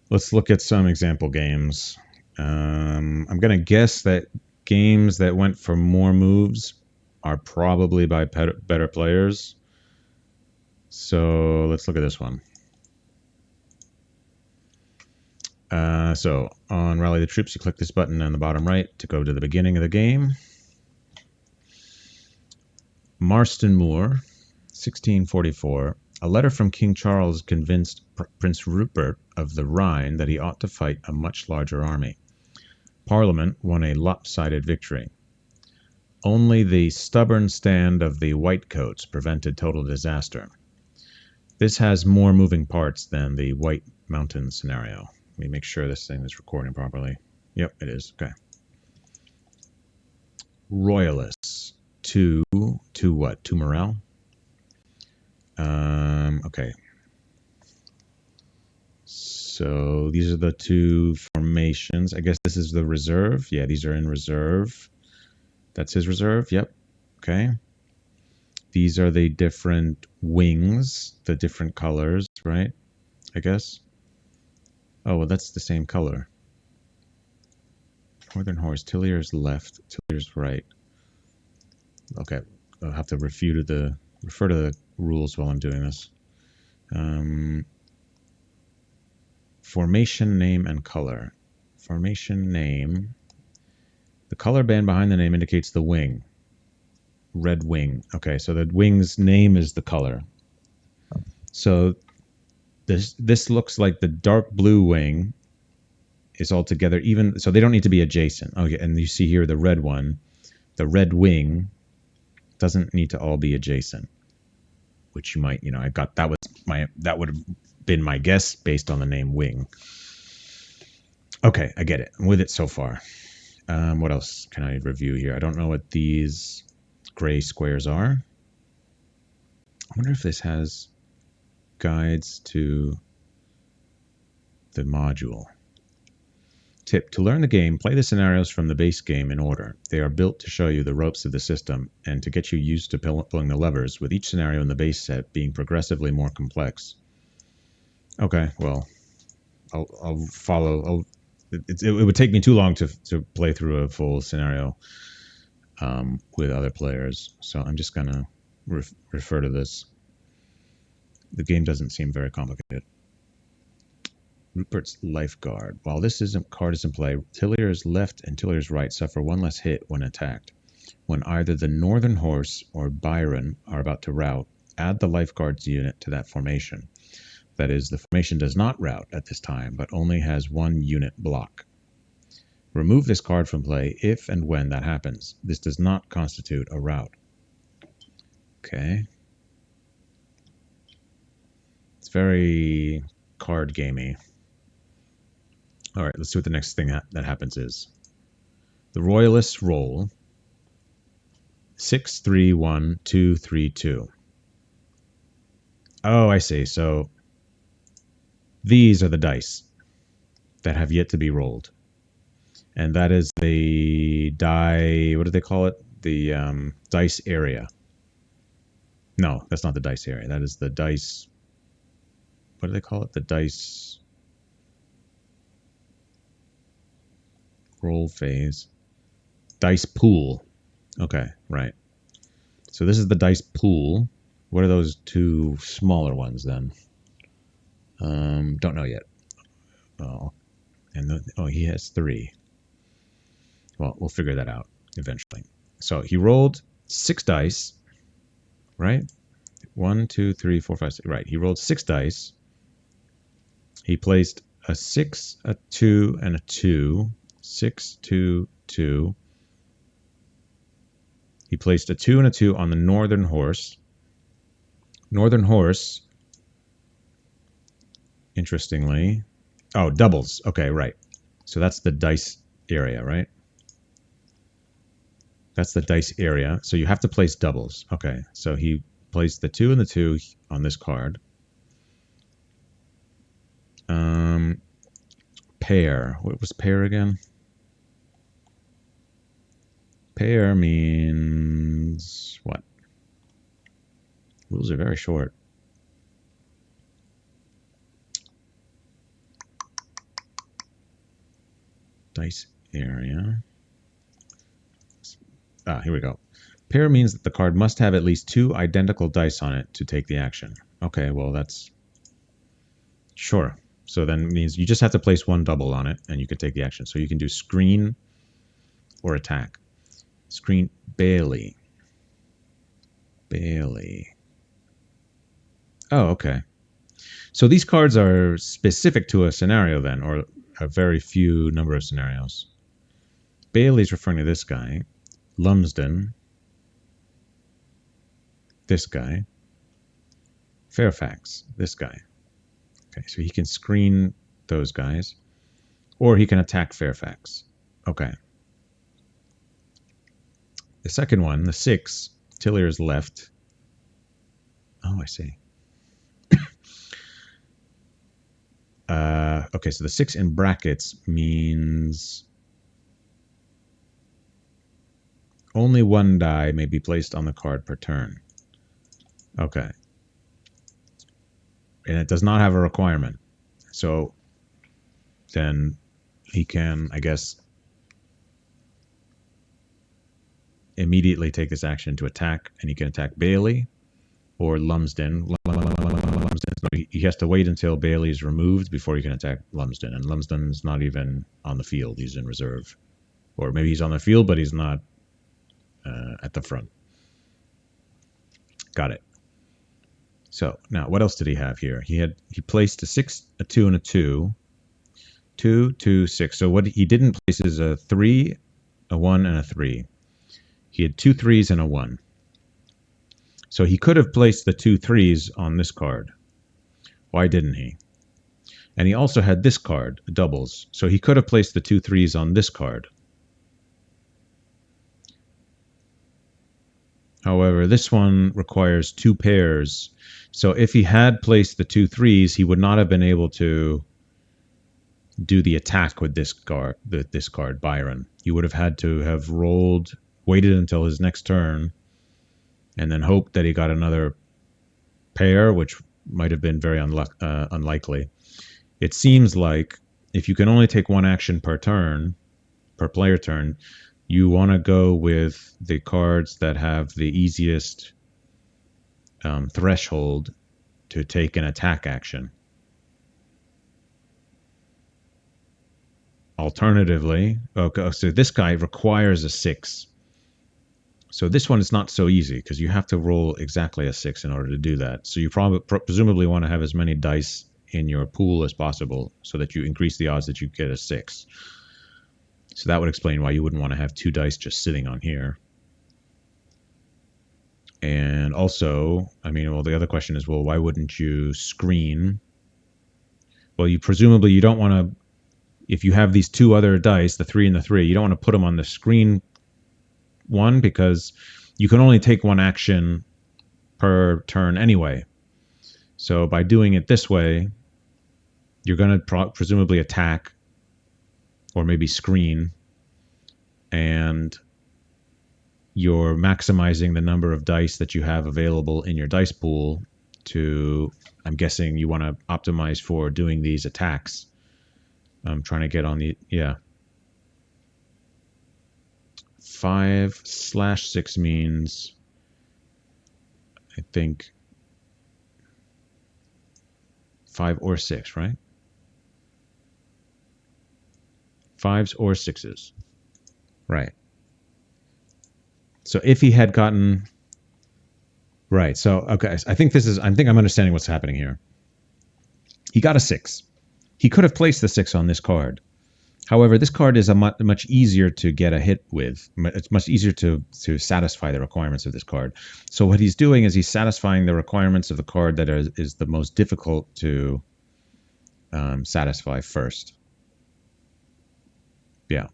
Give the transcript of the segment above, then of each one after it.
Let's look at some example games. I'm going to guess that games that went for more moves are probably by better players. So let's look at this one. So on Rally the Troops, you click this button on the bottom right to go to the beginning of the game. Marston Moor, 1644. A letter from King Charles convinced Prince Rupert of the Rhine that he ought to fight a much larger army. Parliament won a lopsided victory. Only the stubborn stand of the Whitecoats prevented total disaster. This has more moving parts than the White Mountain scenario. Let me make sure this thing is recording properly. Yep, it is. Okay. Royalists. Two what? 2 morale? Okay. So these are the 2 formations. I guess this is the reserve. Yeah, these are in reserve. That's his reserve. Yep. Okay. These are the different wings, the different colors, right? I guess. Oh, well, that's the same color. Northern Horse, Tillier's left, Tillier's right. Okay, I'll have to refer to the rules while I'm doing this. Formation name and color. Formation name. The color band behind the name indicates the wing. Red wing. Okay, so the wing's name is the color. So this looks like the dark blue wing is all together, even so they don't need to be adjacent. Okay, and you see here the red one, the red wing doesn't need to all be adjacent, which you might, I got that would have been my guess based on the name wing. Okay, I get it. I'm with it so far. What else can I review here? I don't know what these gray squares are. I wonder if this has guides to the module. Tip: to learn the game, play the scenarios from the base game in order. They are built to show you the ropes of the system and to get you used to pulling the levers, with each scenario in the base set being progressively more complex. Okay, well, I'll follow. It would take me too long to play through a full scenario with other players, so I'm just going to refer to this. The game doesn't seem very complicated. Rupert's Lifeguard. While this card is in play, Tillier's left and Tillier's right suffer 1 less hit when attacked. When either the Northern Horse or Byron are about to rout, add the Lifeguard's unit to that formation. That is, the formation does not rout at this time, but only has 1 unit block. Remove this card from play if and when that happens. This does not constitute a rout. Okay. It's very card gamey. All right, let's see what the next thing that happens is. The Royalists roll 6, 3, 1, 2, 3, 2. Oh, I see. So these are the dice that have yet to be rolled. And that is the die, what do they call it? The dice area. No, that's not the dice area. That is the dice, what do they call it? The dice roll phase. Dice pool. Okay, right. So this is the dice pool. What are those 2 smaller ones then? Don't know yet. Oh, and he has 3. Well, we'll figure that out eventually. So he rolled 6 dice, right? 1, 2, 3, 4, 5, 6. Right. He rolled 6 dice. He placed a 6, a 2, and a 2. 6, 2, 2. He placed a 2 and a 2 on the Northern Horse. Northern Horse, interestingly, oh, doubles. Okay, right. So that's the dice area, right? That's the dice area. So you have to place doubles. Okay, so he placed the 2 and the 2 on this card. Pair. What was pair again? Pair means what? Rules are very short. Dice area. Here we go. Pair means that the card must have at least 2 identical dice on it to take the action. Okay, well that's... Sure. So then it means you just have to place 1 double on it and you can take the action. So you can do screen or attack. Screen Bailey. Bailey. Oh, okay. So these cards are specific to a scenario then, or a very few number of scenarios. Bailey's referring to this guy. Lumsden. This guy. Fairfax. This guy. Okay, so he can screen those guys. Or he can attack Fairfax. Okay. The second one, the 6, Tillier's left. Oh, I see. Okay, so the 6 in brackets means only 1 die may be placed on the card per turn. Okay. And it does not have a requirement. So then he can, I guess, immediately take this action to attack, and he can attack Bailey or Lumsden. He has to wait until Bailey is removed before he can attack Lumsden, and Lumsden's not even on the field. He's in reserve. Or maybe he's on the field, but he's not at the front. Got it. So now what else did he have here? He placed a 6, a 2, and a 2. 2, 2, 6. So what he didn't place is a 3, a 1, and a 3. He had 2 3s and a 1. So he could have placed the 2 3s on this card. Why didn't he? And he also had this card, doubles. So he could have placed the 2 3s on this card. However, this one requires 2 pairs. So if he had placed the 2 3s, he would not have been able to do the attack with this card, Byron. He would have had to have waited until his next turn, and then hoped that he got another pair, which might have been very unlikely. It seems like if you can only take 1 action per turn, per player turn, you want to go with the cards that have the easiest threshold to take an attack action. Alternatively, okay, so this guy requires a 6. So this one is not so easy because you have to roll exactly a 6 in order to do that. So you presumably want to have as many dice in your pool as possible so that you increase the odds that you get a 6. So that would explain why you wouldn't want to have 2 dice just sitting on here. And also, I mean, well, the other question is, well, why wouldn't you screen? Well, you don't want to, if you have these 2 other dice, the 3 and the 3, you don't want to put them on the screen one because you can only take 1 action per turn anyway. So by doing it this way, you're going to presumably attack or maybe screen, and you're maximizing the number of dice that you have available in your dice pool to, I'm guessing you want to optimize for doing these attacks. I'm trying to get on the, yeah. 5/6 means, I think, 5 or 6, right? 5s or 6s. Right. So if he had gotten... Right, so, okay, I think I'm understanding what's happening here. He got a 6. He could have placed the 6 on this card. However, this card is much easier to get a hit with. It's much easier to satisfy the requirements of this card. So what he's doing is he's satisfying the requirements of the card that is the most difficult to satisfy first. Yeah.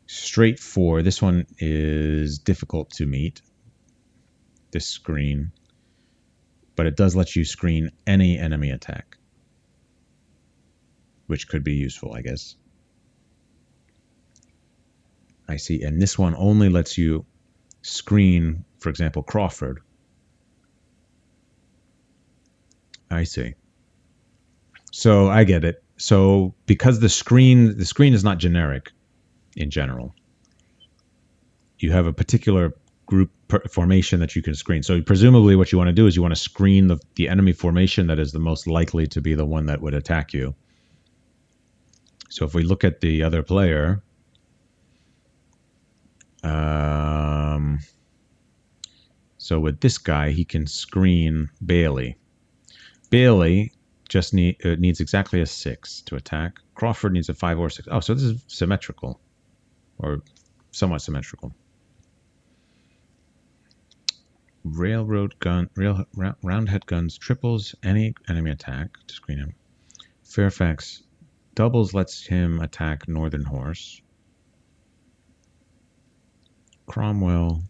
Straight 4. This one is difficult to meet. This screen. But it does let you screen any enemy attack, which could be useful, I guess. I see. And this one only lets you screen, for example, Crawford. I see. So I get it. So because the screen is not generic in general. You have a particular group formation that you can screen. So presumably what you want to do is you want to screen the enemy formation that is the most likely to be the one that would attack you. So if we look at the other player, so with this guy, he can screen Bailey. Bailey just needs exactly a 6 to attack. Crawford needs a 5 or 6. Oh, so this is symmetrical, or somewhat symmetrical. Roundhead guns triples any enemy attack to screen him. Fairfax doubles lets him attack Northern Horse. Cromwell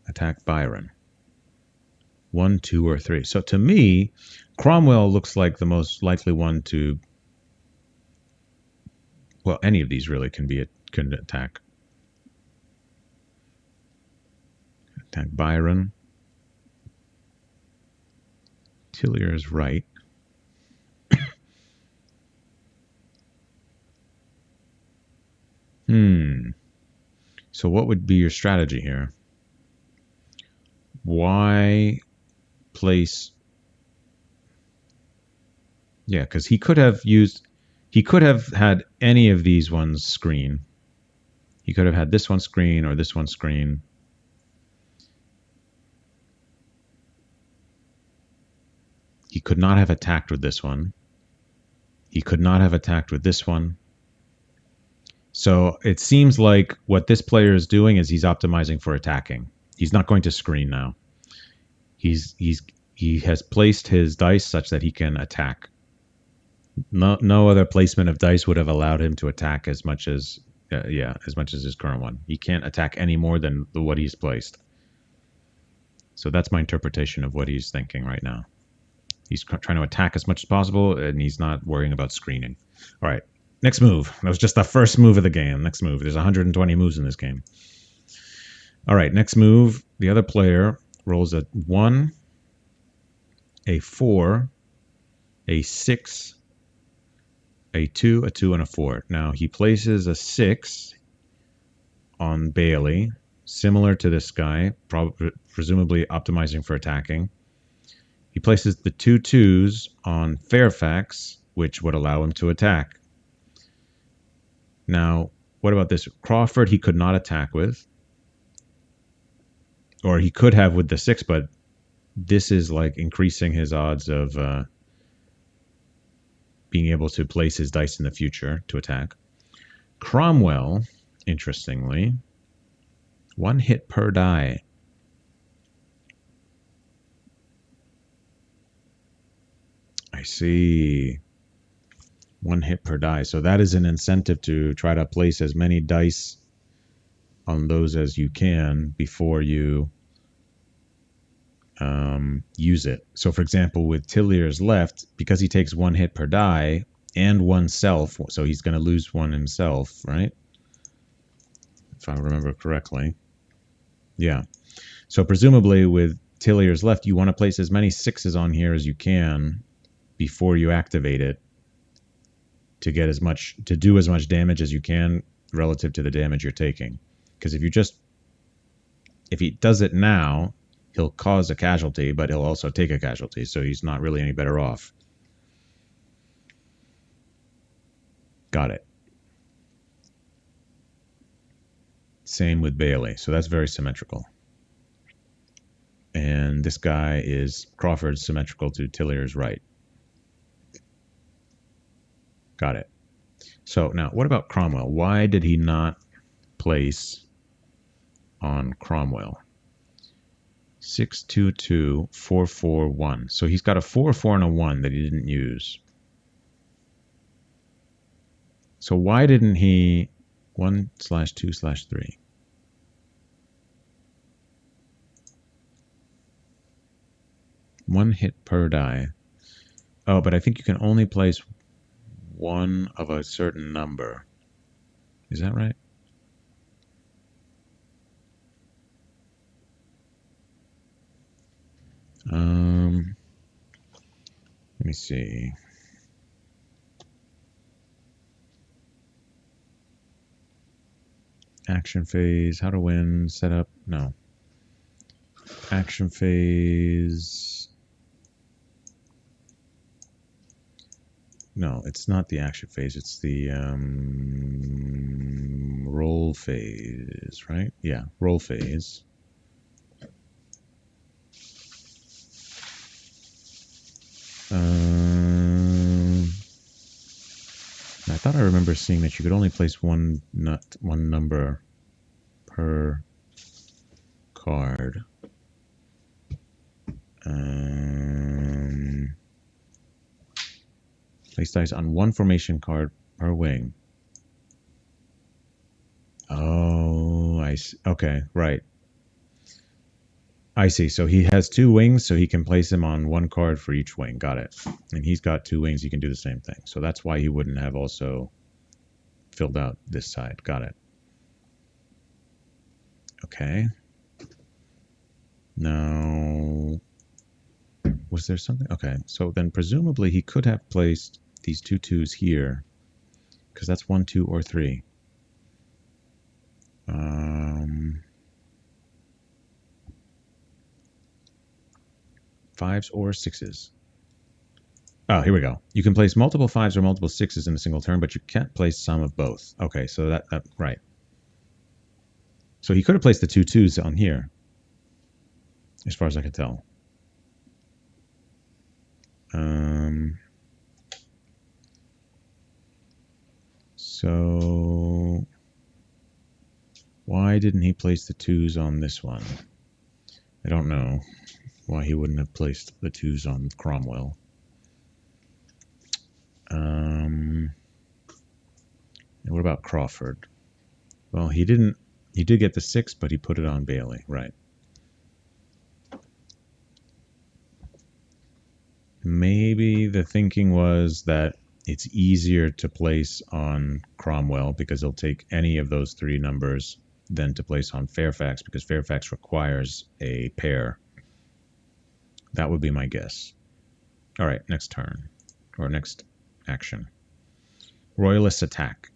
attack Byron. 1, 2, or 3. So to me, Cromwell looks like the most likely one to. Well, any of these really can attack. Attack Byron. Tillier's right. So what would be your strategy here? Why place? Yeah, because he could have had any of these ones screen. He could have had this one screen or this one screen. He could not have attacked with this one. He could not have attacked with this one. So it seems like what this player is doing is he's optimizing for attacking. He's not going to screen now. He has placed his dice such that he can attack. No other placement of dice would have allowed him to attack as much as his current one. He can't attack any more than what he's placed. So that's my interpretation of what he's thinking right now. He's trying to attack as much as possible, and he's not worrying about screening. All right, next move. That was just the first move of the game. Next move. There's 120 moves in this game. All right, next move. The other player rolls a 1, a 4, a 6, a 2, a 2, and a 4. Now he places a 6 on Bailey, similar to this guy, presumably optimizing for attacking. He places the 2 2s on Fairfax, which would allow him to attack. Now, what about this? Crawford he could not attack with. Or he could have with the 6, but this is like increasing his odds of being able to place his dice in the future to attack. Cromwell, interestingly, 1 hit per die. I see. 1 hit per die. So that is an incentive to try to place as many dice on those as you can before you use it. So for example, with Tillier's left, because he takes 1 hit per die and 1 self, so he's going to lose 1 himself, right? If I remember correctly. Yeah. So presumably with Tillier's left, you want to place as many 6s on here as you can before you activate it to do as much damage as you can relative to the damage you're taking. Because if he does it now, he'll cause a casualty, but he'll also take a casualty, so he's not really any better off. Got it. Same with Bailey, so that's very symmetrical. And this guy is Crawford symmetrical to Tillier's right. Got it. So now, what about Cromwell? Why did he not place on Cromwell? 6, 2, 2, 4, 4, 1. So he's got a 4, 4, and a 1 that he didn't use. So why didn't he 1/2/3? One hit per die. Oh, but I think you can only place 1 of a certain number. Is that right? Let me see. Action phase, how to win, setup, no. Action phase. No, it's not the action phase, it's the roll phase, right? Yeah, roll phase. I thought I remember seeing that you could only place one number per card. Place dice on one formation card per wing. Oh, I see. Okay, right. I see. So he has 2 wings, so he can place them on one card for each wing. Got it. And he's got 2 wings, he can do the same thing. So that's why he wouldn't have also filled out this side. Got it. Okay. Now, was there something? Okay, so then presumably he could have placed these 2 2s here, because that's 1, 2, or 3. 5s or 6s. Oh, here we go. You can place multiple 5s or multiple 6s in a single turn, but you can't place some of both. Okay, so that right. So he could have placed the 2 2s on here, as far as I could tell. So why didn't he place the 2s on this one? I don't know why he wouldn't have placed the 2s on Cromwell. And what about Crawford? Well, he didn't. He did get the 6, but he put it on Bailey, right? Maybe the thinking was that it's easier to place on Cromwell because he'll take any of those 3 numbers than to place on Fairfax because Fairfax requires a pair. That would be my guess. All right, next turn, or next action. Royalists attack.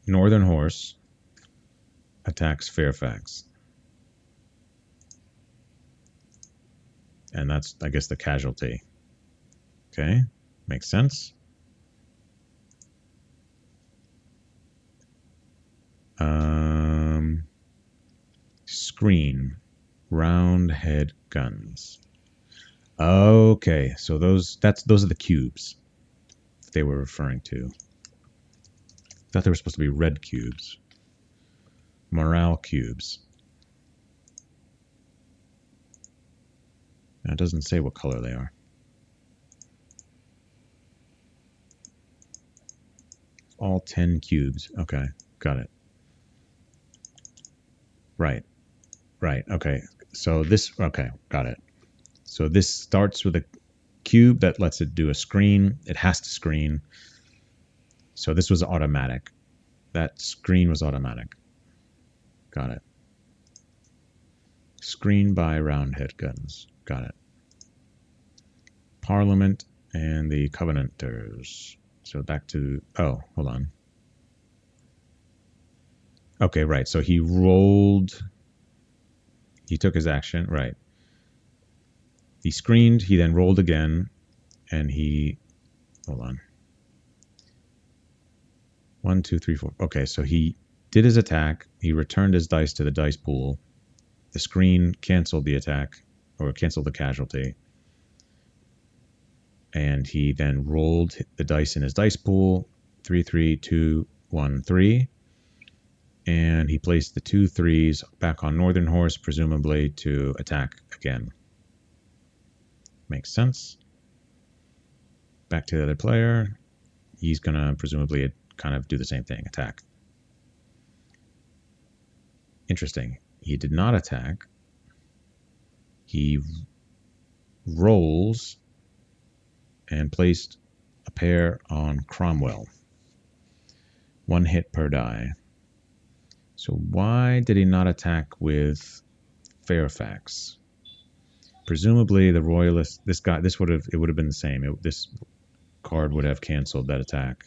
Northern Horse attacks Fairfax. And that's, I guess, the casualty. Okay, makes sense. Screen. Roundhead guns. Okay, so those are the cubes they were referring to. I thought they were supposed to be red cubes. Morale cubes. Now, it doesn't say what color they are. All 10 cubes. Okay, got it. Right. Right, okay. So this, okay, got it. So this starts with a cube that lets it do a screen. It has to screen. So this was automatic. That screen was automatic. Got it. Screen by Roundhead guns. Got it. Parliament and the Covenanters. So back to, oh, hold on. Okay, right. So he rolled, he took his action, right. He screened, he then rolled again, and he, hold on. 1, 2, 3, 4. Okay, so he did his attack. He returned his dice to the dice pool. The screen canceled the attack, or canceled the casualty. And he then rolled the dice in his dice pool. 3, 3, 2, 1, 3. And he placed the 2 3s back on Northern Horse, presumably to attack again. Makes sense. Back to the other player. He's going to presumably kind of do the same thing, attack. Interesting. He did not attack. He rolls and placed a pair on Cromwell. 1 hit per die. So why did he not attack with Fairfax? Presumably the Royalist, it would have been the same. This card would have canceled that attack.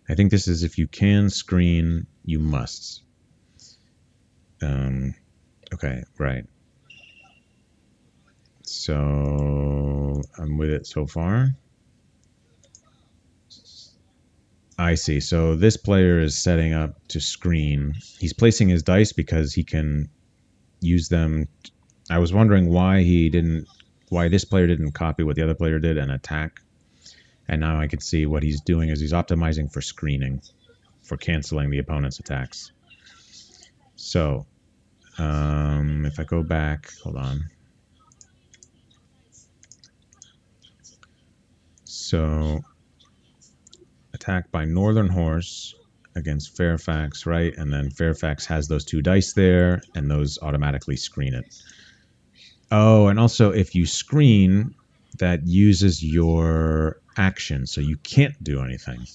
I think this is if you can screen, you must. Okay, right. So I'm with it so far. I see. So this player is setting up to screen. He's placing his dice because he can use them. I was wondering why this player didn't copy what the other player did and attack. And now I can see what he's doing is he's optimizing for screening, for canceling the opponent's attacks. So if I go back, hold on. So attack by Northern Horse against Fairfax, right? And then Fairfax has those two dice there, and those automatically screen it. Oh, and also if you screen, that uses your action, so you can't do anything.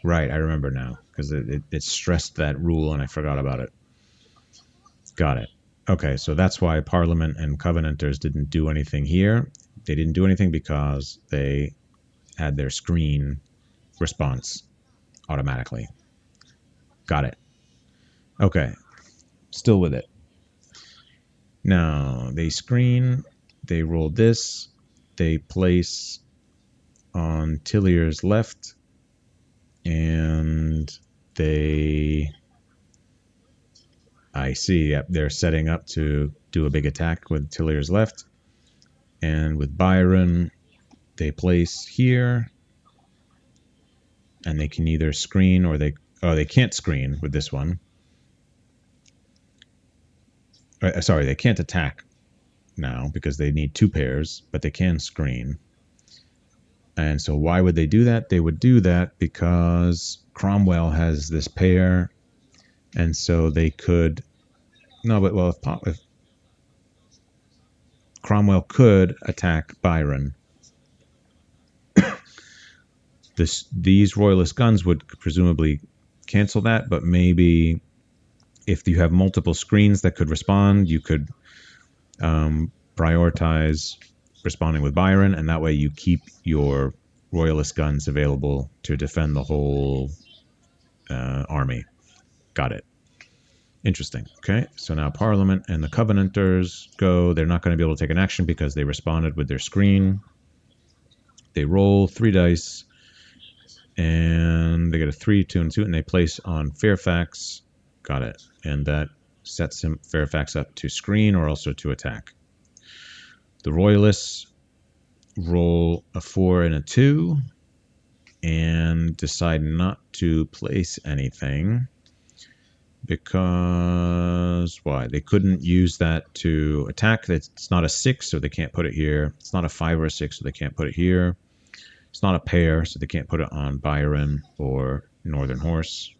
Right, I remember now, because it stressed that rule and I forgot about it. Got it. Okay, so that's why Parliament and Covenanters didn't do anything here. They didn't do anything because they had their screen response automatically. Got it. Okay, still with it. Now, they screen, they roll this, they place on Tillier's left, and I see, yep, they're setting up to do a big attack with Tillier's left. And with Byron, they place here, and they can either screen or they can't screen with this one. Sorry, they can't attack now because they need two pairs, but they can screen. And so why would they do that? They would do that because Cromwell has this pair, and so they could... No, but well, if Cromwell could attack Byron, these Royalist guns would presumably cancel that, but maybe if you have multiple screens that could respond, you could prioritize responding with Byron, and that way you keep your Royalist guns available to defend the whole army. Got it. Interesting. Okay, so now Parliament and the Covenanters go. They're not going to be able to take an action because they responded with their screen. They roll 3 dice, and they get a 3, 2, and 2, and they place on Fairfax. Got it. And that sets Fairfax up to screen or also to attack. The Royalists roll a 4 and a 2 and decide not to place anything because why? They couldn't use that to attack. It's not a 6, so they can't put it here. It's not a 5 or a 6, so they can't put it here. It's not a pair, so they can't put it on Byron or Northern Horse.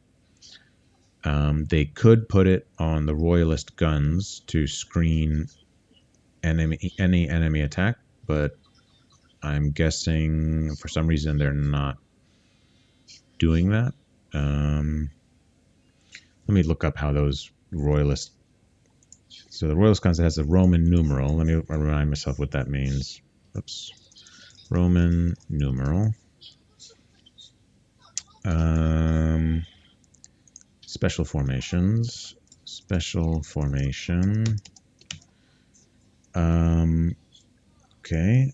They could put it on the Royalist guns to screen any enemy attack, but I'm guessing for some reason they're not doing that. Let me look up how those Royalist... So the Royalist guns has a Roman numeral. Let me remind myself what that means. Oops. Roman numeral. Special formations. Special formation. Okay.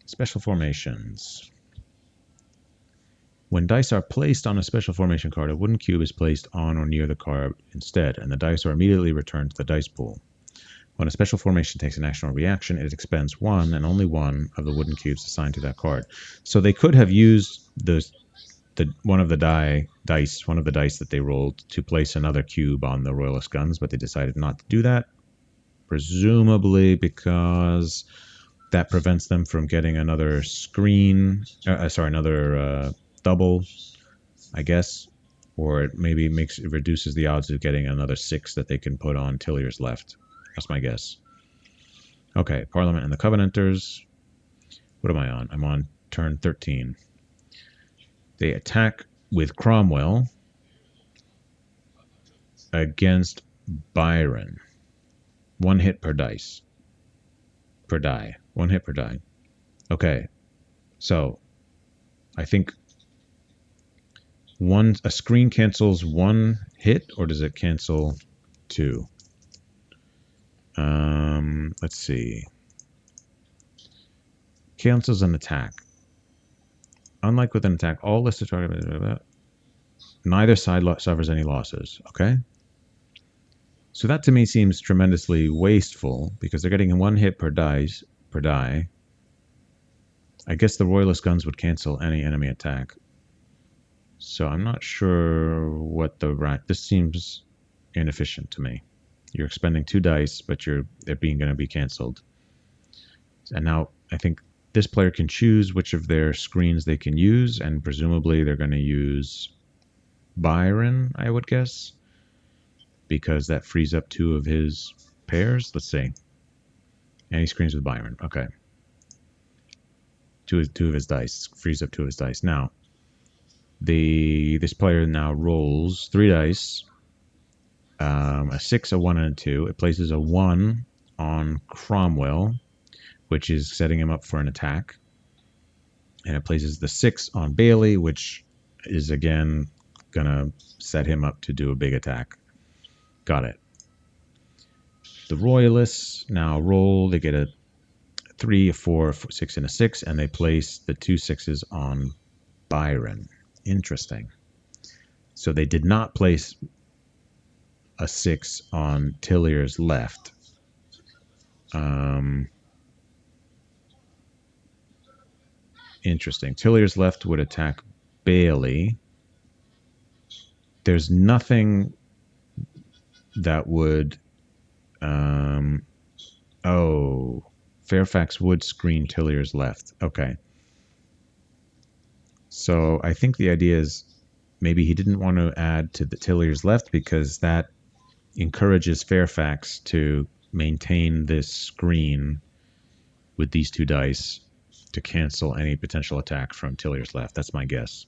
Special formations. When dice are placed on a special formation card, a wooden cube is placed on or near the card instead, and the dice are immediately returned to the dice pool. When a special formation takes an action or reaction, it expends one and only one of the wooden cubes assigned to that card. So they could have used one of the dice that they rolled to place another cube on the Royalist guns, but they decided not to do that, presumably because that prevents them from getting another screen. Another double, I guess, or it maybe reduces the odds of getting another 6 that they can put on Tillier's left. That's my guess. Okay, Parliament and the Covenanters. What am I on? I'm on turn 13. They attack with Cromwell against Byron. 1 hit per dice. Per die. 1 hit per die. Okay, so I think a screen cancels one hit, or does it cancel two? Let's see. Cancels an attack. Unlike with an attack, all listed targets. Neither side suffers any losses. Okay. So that to me seems tremendously wasteful because they're getting one hit per die. I guess the Royalist guns would cancel any enemy attack. So I'm not sure what this seems inefficient to me. You're expending 2 dice, but they're going to be canceled. And now I think this player can choose which of their screens they can use, and presumably they're going to use Byron, I would guess, because that frees up 2 of his pairs. Let's see. And he screens with Byron. Okay. Two of his dice. Frees up 2 of his dice. Now, this player now rolls 3 dice. A 6, a 1, and a 2. It places a 1 on Cromwell, which is setting him up for an attack. And it places the 6 on Bailey, which is, again, going to set him up to do a big attack. Got it. The Royalists now roll. They get a 3, a 4, a 6, and a 6, and they place the 2 6s on Byron. Interesting. So they did not place a 6 on Tillier's left. Interesting. Tillier's left would attack Bailey. There's nothing that would... oh, Fairfax would screen Tillier's left. Okay. So I think the idea is maybe he didn't want to add to the Tillier's left because that encourages Fairfax to maintain this screen with these 2 dice to cancel any potential attack from Tillier's left. That's my guess.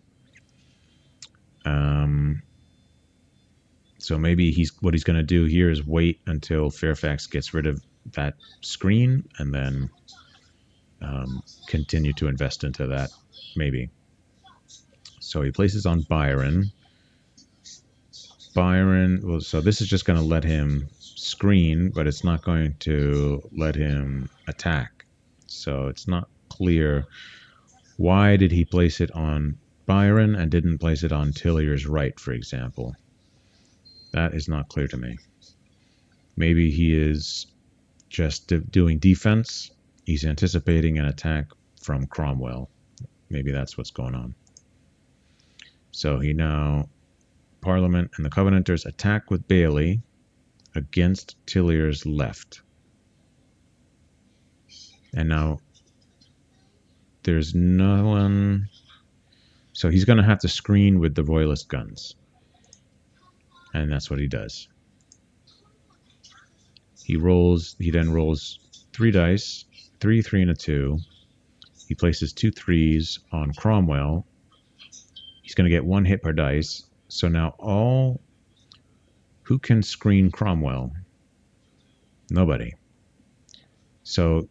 So maybe what he's going to do here is wait until Fairfax gets rid of that screen and then continue to invest into that, maybe. So he places on Byron. Well, so this is just going to let him screen, but it's not going to let him attack. So it's not clear why did he place it on Byron and didn't place it on Tillier's right, for example. That is not clear to me. Maybe he is just doing defense. He's anticipating an attack from Cromwell. Maybe that's what's going on. So he now... Parliament and the Covenanters attack with Bailey against Tillier's left. And now there's no one... So he's going to have to screen with the Royalist guns. And that's what he does. He then rolls 3 dice, 3, 3, and a 2. He places 2 3s on Cromwell. He's going to get 1 hit per dice. So now who can screen Cromwell? Nobody. So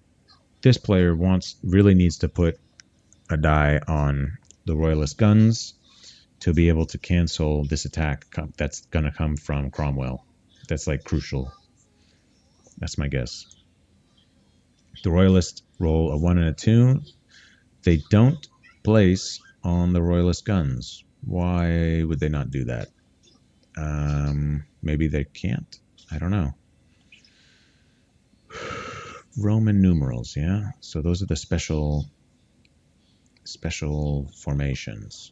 this player really needs to put a die on the Royalist guns to be able to cancel this attack that's going to come from Cromwell. That's like crucial. That's my guess. The Royalists roll a 1 and a 2. They don't place on the Royalist guns. Why would they not do that? Maybe they can't. I don't know. Roman numerals, yeah? So those are the special formations.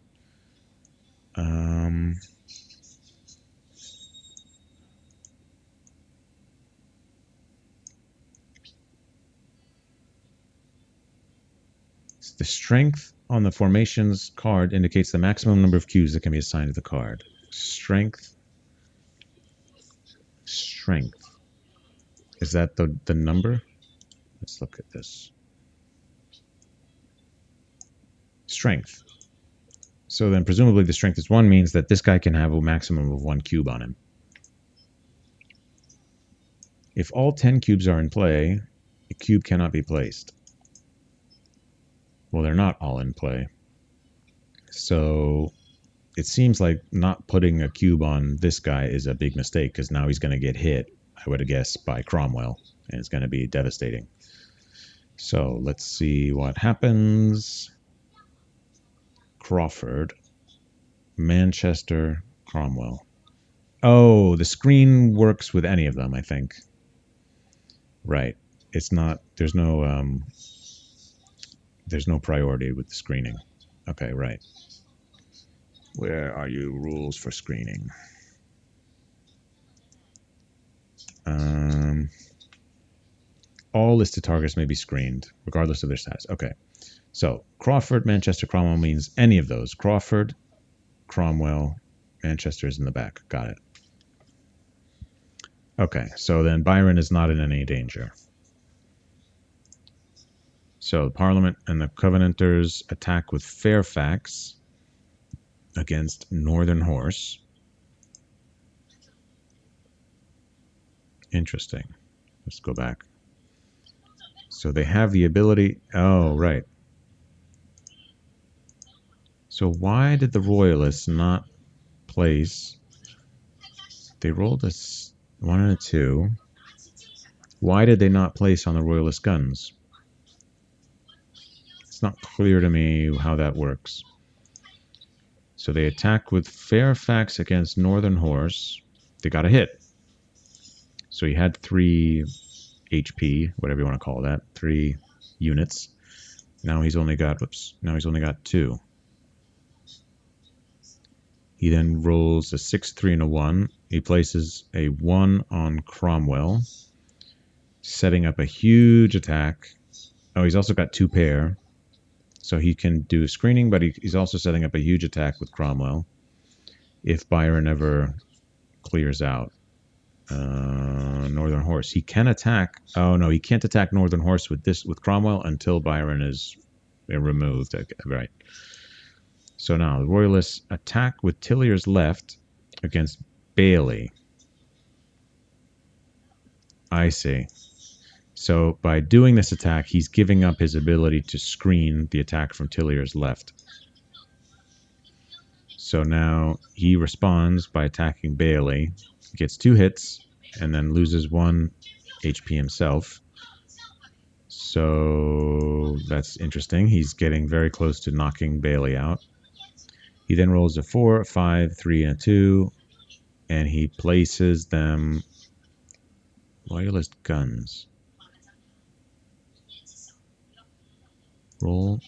The strength on the formations card indicates the maximum number of cubes that can be assigned to the card. Strength. Is that the number? Let's look at this. Strength. So then presumably the strength is 1 means that this guy can have a maximum of 1 cube on him. If all 10 cubes are in play, a cube cannot be placed. Well, they're not all in play. So it seems like not putting a cube on this guy is a big mistake, because now he's going to get hit, I would guess, by Cromwell, and it's going to be devastating. So let's see what happens. Crawford, Manchester, Cromwell. Oh, the screen works with any of them, I think. Right. It's not, there's no priority with the screening. Okay, right. Where are you? Rules for screening. All listed targets may be screened, regardless of their status. Okay. So Crawford, Manchester, Cromwell means any of those. Crawford, Cromwell, Manchester is in the back. Got it. Okay, so then Byron is not in any danger. So Parliament and the Covenanters attack with Fairfax against Northern Horse. Interesting. Let's go back. So they have the ability... Oh, right. So why did the Royalists not place... They rolled a 1 and a 2. Why did they not place on the Royalist guns? It's not clear to me how that works. So they attack with Fairfax against Northern Horse. They got a hit. So he had 3 HP, whatever you want to call that, 3 units. Now he's only got, now he's only got 2. He then rolls a 6, 3, and a 1. He places a 1 on Cromwell, setting up a huge attack. Oh, he's also got 2 pair. So he can do screening, but he's also setting up a huge attack with Cromwell if Byron ever clears out. Northern Horse. He can attack. Oh no, he can't attack Northern Horse with Cromwell until Byron is removed. Okay, right. So now the Royalists attack with Tillier's left against Bailey. I see. So by doing this attack, he's giving up his ability to screen the attack from Tillier's left. So now he responds by attacking Bailey, gets 2 hits, and then loses 1 HP himself. So that's interesting. He's getting very close to knocking Bailey out. He then rolls a 4, a 5, 3, and a 2, and he places them... Loyalist guns. Roll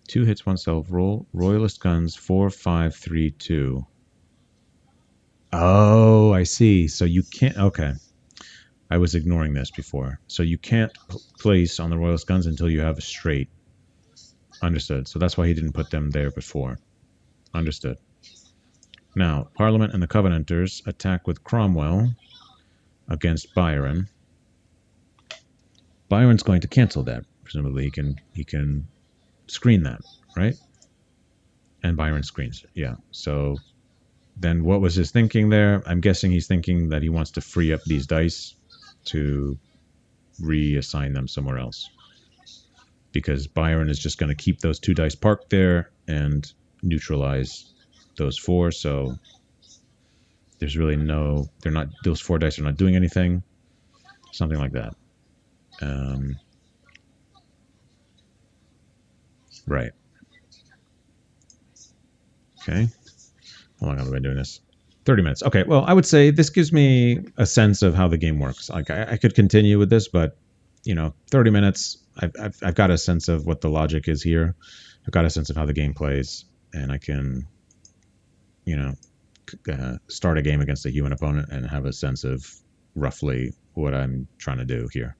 2 hits oneself. Roll Royalist guns 4, 5, 3, 2. Oh, I see. So you can't... Okay. I was ignoring this before. So you can't place on the Royalist guns until you have a straight. Understood. So that's why he didn't put them there before. Understood. Now, Parliament and the Covenanters attack with Cromwell against Byron. Byron's going to cancel that. Presumably he can screen that, right? And Byron screens it. Yeah. So then what was his thinking there? I'm guessing he's thinking that he wants to free up these dice to reassign them somewhere else. Because Byron is just going to keep those 2 dice parked there and neutralize those 4. So there's really no... those 4 dice are not doing anything. Something like that. Right. Okay. How long have I been doing this? 30 minutes. Okay, well, I would say this gives me a sense of how the game works. Like, I could continue with this, but, 30 minutes, I've got a sense of what the logic is here. I've got a sense of how the game plays, and I can, start a game against a human opponent and have a sense of roughly what I'm trying to do here.